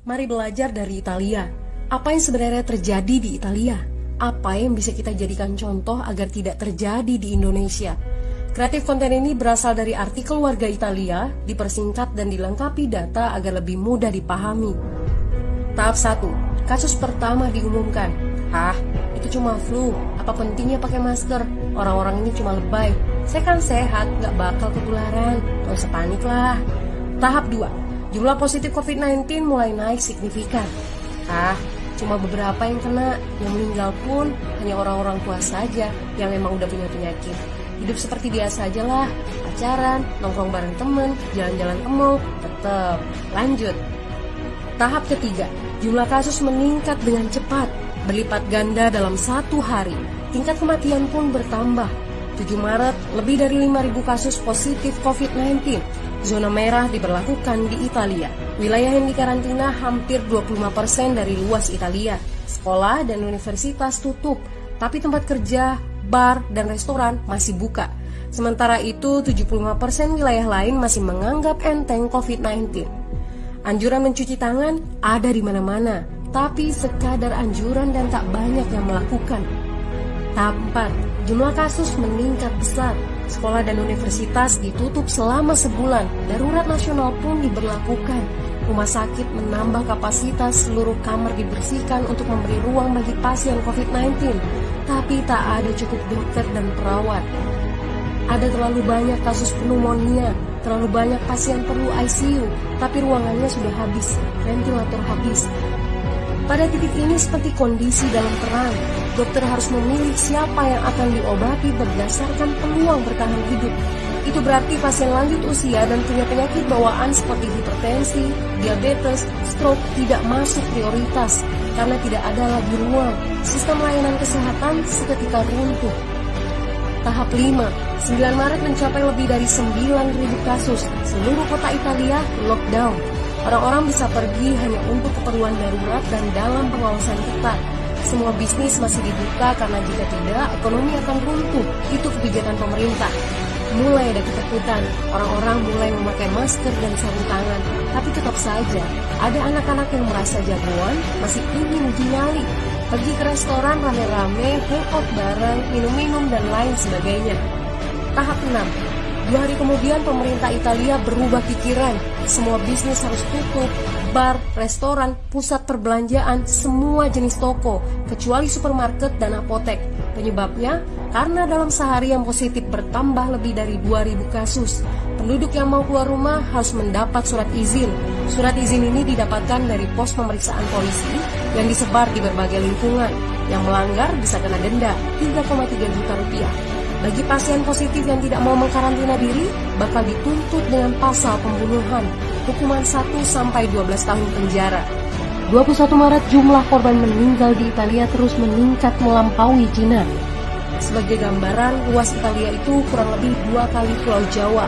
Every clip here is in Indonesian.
Mari belajar dari Italia. Apa yang sebenarnya terjadi di Italia? Apa yang bisa kita jadikan contoh agar tidak terjadi di Indonesia? Kreatif konten ini berasal dari artikel warga Italia, dipersingkat dan dilengkapi data agar lebih mudah dipahami. Tahap 1. Kasus pertama diumumkan. Itu cuma flu. Apa pentingnya pakai masker? Orang-orang ini cuma lebay. Saya kan sehat, gak bakal ketularan. Gak usah panik lah. Tahap 2. Jumlah positif COVID-19 mulai naik signifikan. Cuma beberapa yang kena, yang meninggal pun hanya orang-orang tua saja yang memang udah punya penyakit. Hidup seperti biasa aja lah, pacaran, nongkrong bareng temen, jalan-jalan ke mall, tetap lanjut. Tahap ketiga, jumlah kasus meningkat dengan cepat, berlipat ganda dalam 1 hari. Tingkat kematian pun bertambah. 7 Maret, lebih dari 5.000 kasus positif COVID-19. Zona merah diberlakukan di Italia. Wilayah yang dikarantina hampir 25% dari luas Italia. Sekolah dan universitas tutup, tapi tempat kerja, bar, dan restoran masih buka. Sementara itu, 75% wilayah lain masih menganggap enteng COVID-19. Anjuran mencuci tangan ada di mana-mana, tapi sekadar anjuran dan tak banyak yang melakukan. Tahap 4. Jumlah kasus meningkat besar. Sekolah dan universitas ditutup selama sebulan. Darurat nasional pun diberlakukan. Rumah sakit menambah kapasitas, seluruh kamar dibersihkan untuk memberi ruang bagi pasien COVID-19. Tapi tak ada cukup dokter dan perawat. Ada terlalu banyak kasus pneumonia, terlalu banyak pasien perlu ICU, tapi ruangannya sudah habis, ventilator habis. Pada titik ini seperti kondisi dalam perang. Dokter harus memilih siapa yang akan diobati berdasarkan peluang bertahan hidup. Itu berarti pasien lanjut usia dan punya penyakit bawaan seperti hipertensi, diabetes, stroke tidak masuk prioritas karena tidak ada lagi ruang. Sistem layanan kesehatan seketika runtuh. Tahap 5. 9 Maret mencapai lebih dari 9.000 kasus. Seluruh kota Italia lockdown. Orang-orang bisa pergi hanya untuk keperluan darurat dan dalam pengawasan ketat. Semua bisnis masih dibuka karena jika tidak, ekonomi akan runtuh. Itu kebijakan pemerintah. Mulai ada ketakutan, orang-orang mulai memakai masker dan sarung tangan. Tapi tetap saja, ada anak-anak yang merasa jagoan, masih ingin uji nyali. Pergi ke restoran rame-rame, hangout bareng, minum-minum, dan lain sebagainya. Tahap 6. 2 hari kemudian pemerintah Italia berubah pikiran. Semua bisnis harus tutup, bar, restoran, pusat perbelanjaan, semua jenis toko, kecuali supermarket dan apotek. Penyebabnya, karena dalam sehari yang positif bertambah lebih dari 2.000 kasus. Penduduk yang mau keluar rumah harus mendapat surat izin. Surat izin ini didapatkan dari pos pemeriksaan polisi yang disebar di berbagai lingkungan. Yang melanggar bisa kena denda 3,3 juta rupiah. Bagi pasien positif yang tidak mau mengkarantina diri, bakal dituntut dengan pasal pembunuhan, hukuman 1-12 tahun penjara. 21 Maret jumlah korban meninggal di Italia terus meningkat melampaui Cina. Sebagai gambaran, luas Italia itu kurang lebih 2 kali Pulau Jawa.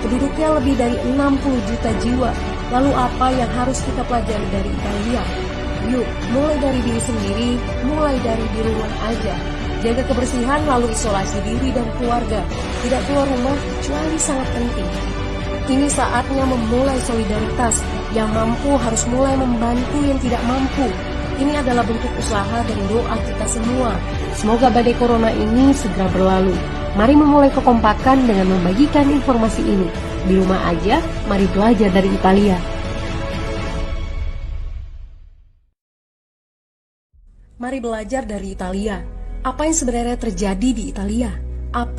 Penduduknya lebih dari 60 juta jiwa. Lalu apa yang harus kita pelajari dari Italia? Yuk, mulai dari diri sendiri, mulai dari di rumah aja. Jaga kebersihan lalu isolasi diri dan keluarga. Tidak keluar rumah kecuali sangat penting. Ini saatnya memulai solidaritas. Yang mampu harus mulai membantu yang tidak mampu. Ini adalah bentuk usaha dan doa kita semua. Semoga badai corona ini segera berlalu. Mari memulai kekompakan dengan membagikan informasi ini. Di rumah aja, mari belajar dari Italia. Mari belajar dari Italia. Apa yang sebenarnya terjadi di Italia? Apa